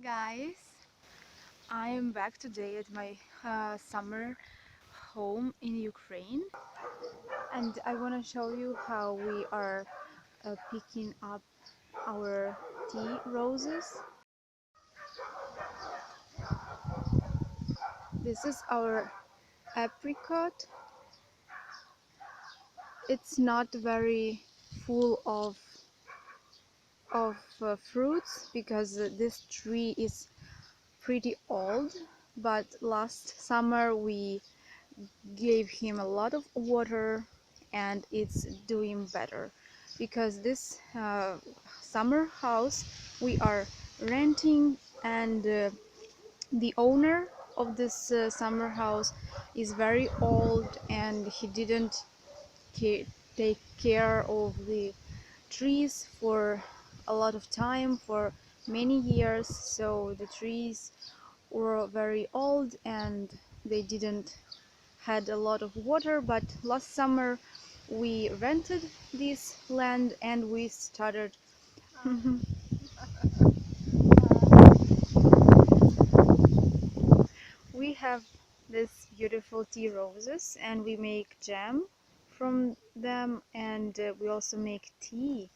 Guys, I am back today at my summer home in Ukraine, and I want to show you how we are picking up our tea roses. This is our apricot. It's not very full of fruits because this tree is pretty old, but last summer we gave him a lot of water and it's doing better because this summer house we are renting, and the owner of this summer house is very old and he didn't take care of the trees for a lot of time, for many years, so the trees were very old and they didn't had a lot of water. But last summer we rented this land and we started we have this beautiful tea roses and we make jam from them, and we also make tea.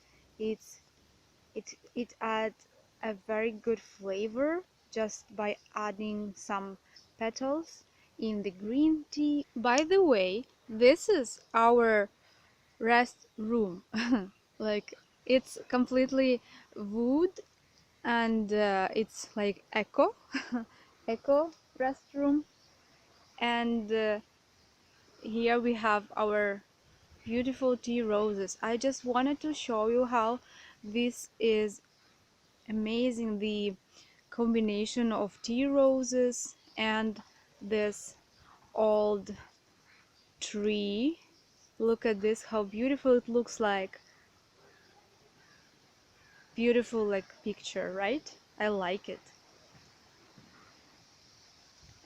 It adds a very good flavor just by adding some petals in the green tea. By the way, this is our rest room. Like, it's completely wood, and it's like eco eco restroom, and here we have our beautiful tea roses. I just wanted to show you how this is amazing, the combination of tea roses and this old tree. Look at this, how beautiful it looks, like beautiful like picture, right? I like it.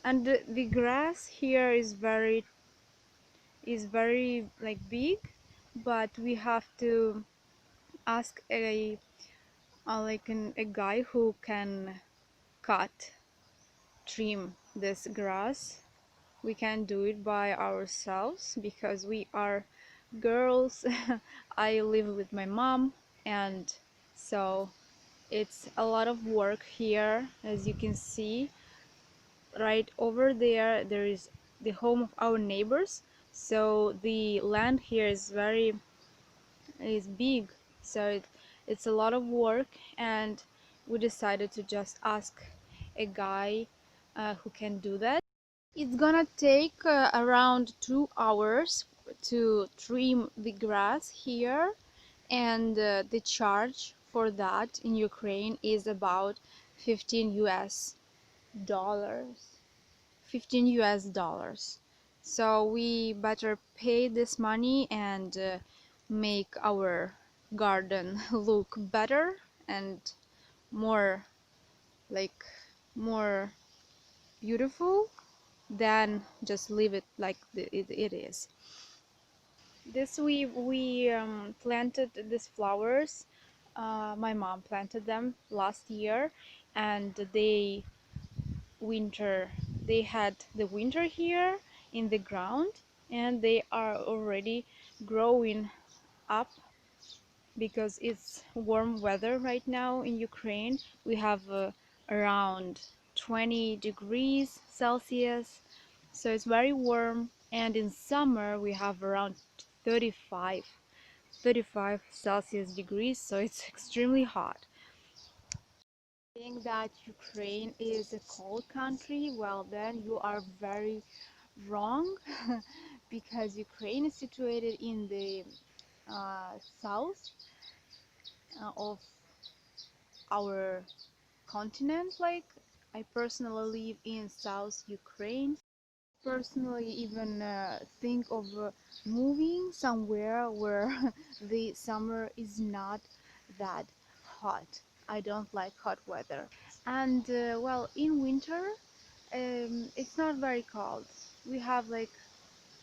And the grass here is very like big, but we have to ask a guy who can trim this grass. We can't do it by ourselves because we are girls. I live with my mom, and so it's a lot of work here. As you can see, right over there is the home of our neighbors, so the land here is big, so it's a lot of work, and we decided to just ask a guy who can do that. It's gonna take around 2 hours to trim the grass here, and the charge for that in Ukraine is about 15 US dollars. 15 US dollars. So we better pay this money and make our garden look better and more like more beautiful than just leave it like it is. This we planted these flowers. My mom planted them last year, and winter they had the winter here in the ground, and they are already growing up because it's warm weather right now in Ukraine. We have around 20 degrees Celsius, so it's very warm, and in summer we have around 35 Celsius degrees, so it's extremely hot. Think that Ukraine is a cold country, well then you are very wrong because Ukraine is situated in the south of our continent. Like, I personally live in South Ukraine. Personally even think of moving somewhere where the summer is not that hot. I don't like hot weather, and well, in winter it's not very cold. We have like,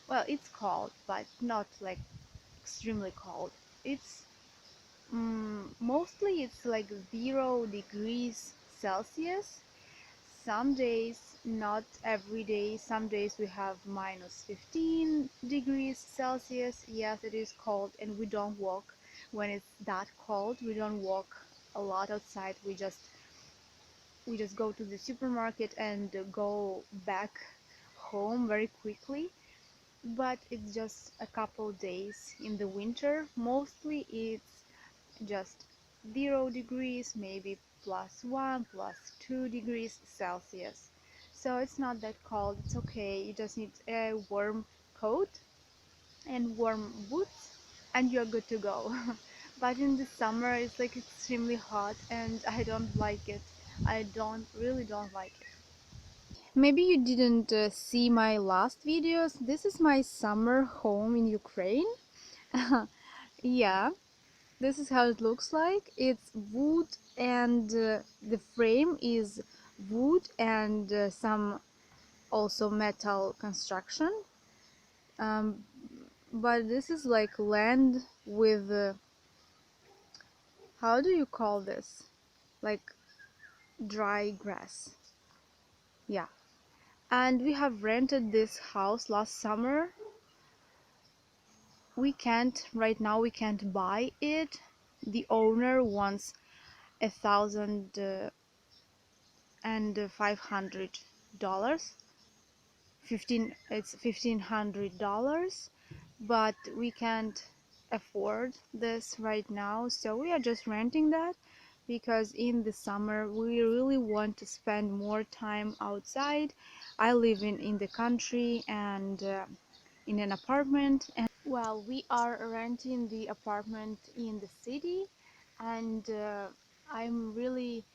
well, it's cold but not like extremely cold. It's mostly it's like 0 degrees Celsius. Some days, not every day, some days we have minus 15 degrees Celsius. Yes, it is cold, and we don't walk when it's that cold. We don't walk a lot outside. We just go to the supermarket and go back home very quickly. But it's just a couple days in the winter. Mostly it's just 0 degrees, maybe +1, +2 degrees Celsius. So it's not that cold, it's okay. You just need a warm coat and warm boots and you're good to go. But in the summer it's like extremely hot and I don't like it. I really don't like it. Maybe you didn't see my last videos. This is my summer home in Ukraine. Yeah, this is how it looks like. It's wood and the frame is wood and some also metal construction. Um, but this is like land with how do you call this? Like dry grass. Yeah. And we have rented this house last summer. Right now we can't buy it. The owner wants 1,500 dollars. It's $1,500, but we can't afford this right now, so we are just renting that because in the summer we really want to spend more time outside. I live in the country and in an apartment, and well, we are renting the apartment in the city, and I'm really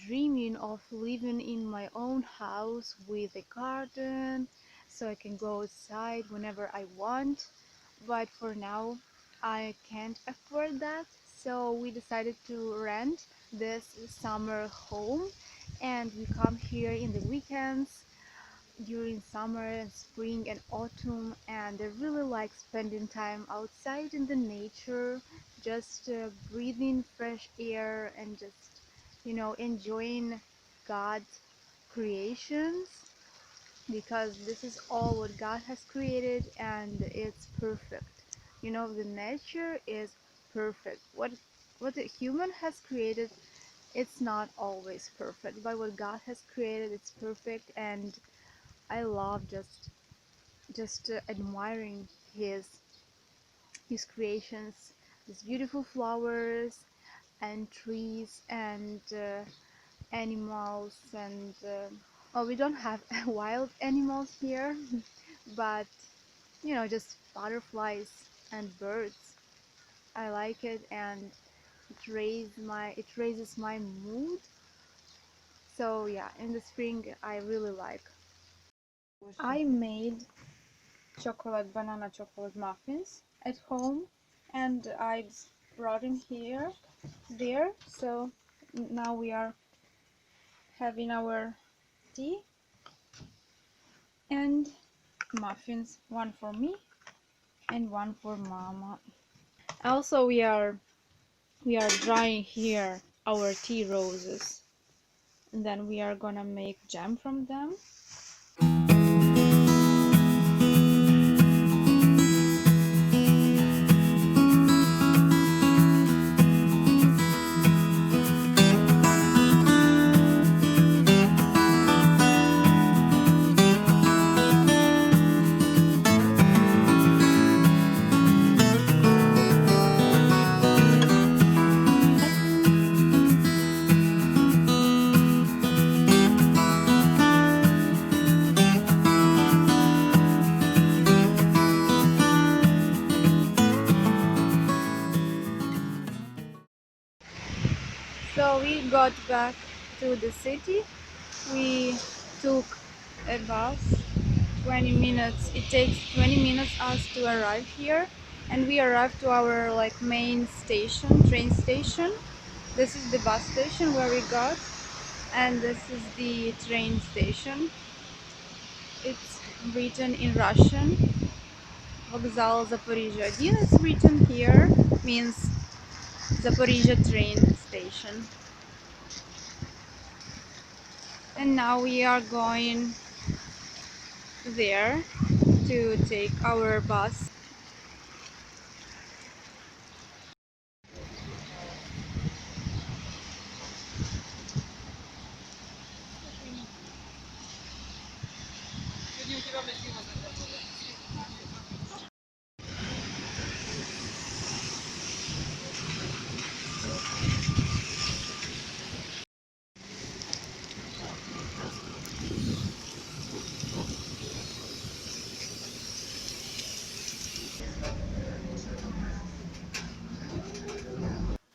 dreaming of living in my own house with a garden so I can go outside whenever I want. But for now, I can't afford that, so we decided to rent this summer home, and we come here in the weekends during summer and spring and autumn, and I really like spending time outside in the nature, just breathing fresh air and just enjoying God's creations, because this is all what God has created and it's perfect. The nature is perfect. What the human has created, it's not always perfect, but what God has created, it's perfect. And I love just admiring his creations, these beautiful flowers and trees and animals and well, we don't have wild animals here, but just butterflies and birds. I like it, and it raises my mood. So yeah, in the spring I really like. I made banana chocolate muffins at home, and I brought them there. So now we are having our tea and muffins, one for me and one for mama. Also, we are drying here our tea roses, and then we are gonna make jam from them. So we got back to the city. We took a bus, 20 minutes. It takes 20 minutes us to arrive here, and we arrived to our main station, train station. This is the bus station where we got, and this is the train station. It's written in Russian. Вокзал Запоріжжя 1 is written here, means Zaporizhzhia train station. And now we are going there to take our bus.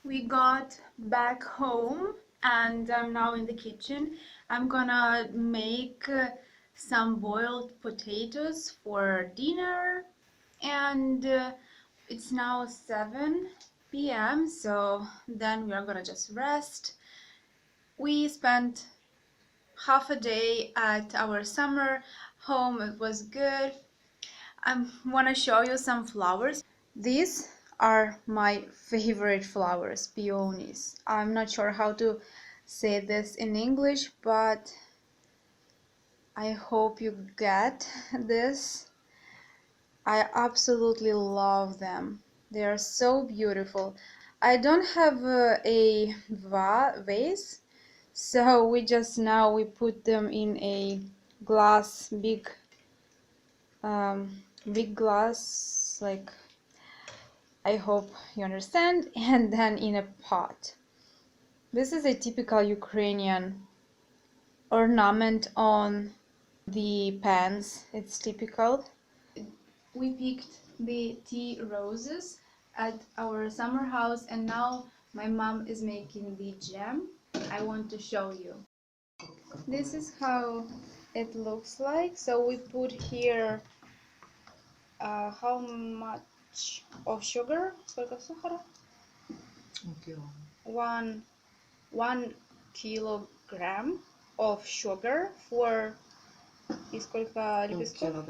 We got back home and I'm now in the kitchen. I'm gonna make some boiled potatoes for dinner, and it's now 7 p.m. so then we are gonna just rest. We spent half a day at our summer home. It was good. I want to show you some flowers. These are my favorite flowers, peonies. I'm not sure how to say this in English, but I hope you get this. I absolutely love them. They are so beautiful. I don't have a vase, so we put them in a glass, big glass, like, I hope you understand, and then in a pot. This is a typical Ukrainian ornament on the pans. It's typical. We picked the tea roses at our summer house, and now my mom is making the jam. I want to show you. This is how it looks like. So we put here how much of sugar? Сколько сахара? One 1 kilogram of sugar for и сколько лепестков?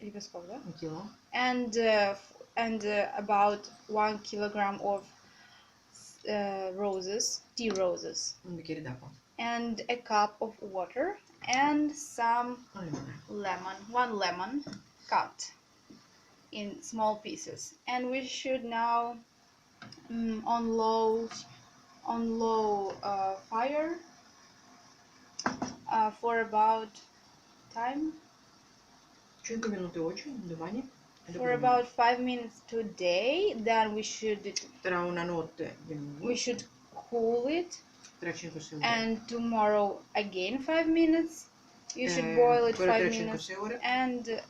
Лепестков, да? And about 1 kilogram of roses, tea roses, and a cup of water and some one lemon cut in small pieces. And we should now on low fire for about time for about 5 minutes today. Then we should cool it, and tomorrow again 5 minutes. You should boil it 5 minutes, and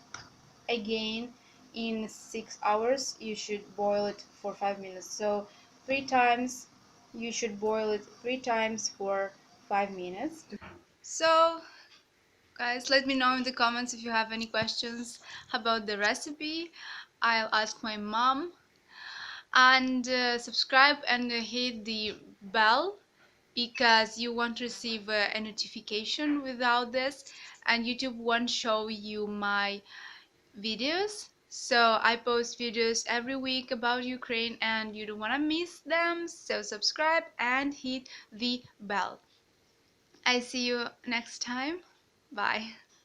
again in 6 hours you should boil it for 5 minutes. So 3 times. You should boil it 3 times for 5 minutes. So guys, let me know in the comments if you have any questions about the recipe. I'll ask my mom. And subscribe and hit the bell because you won't receive a notification without this, and YouTube won't show you my videos. So I post videos every week about Ukraine and you don't want to miss them. So subscribe and hit the bell. I see you next time. Bye.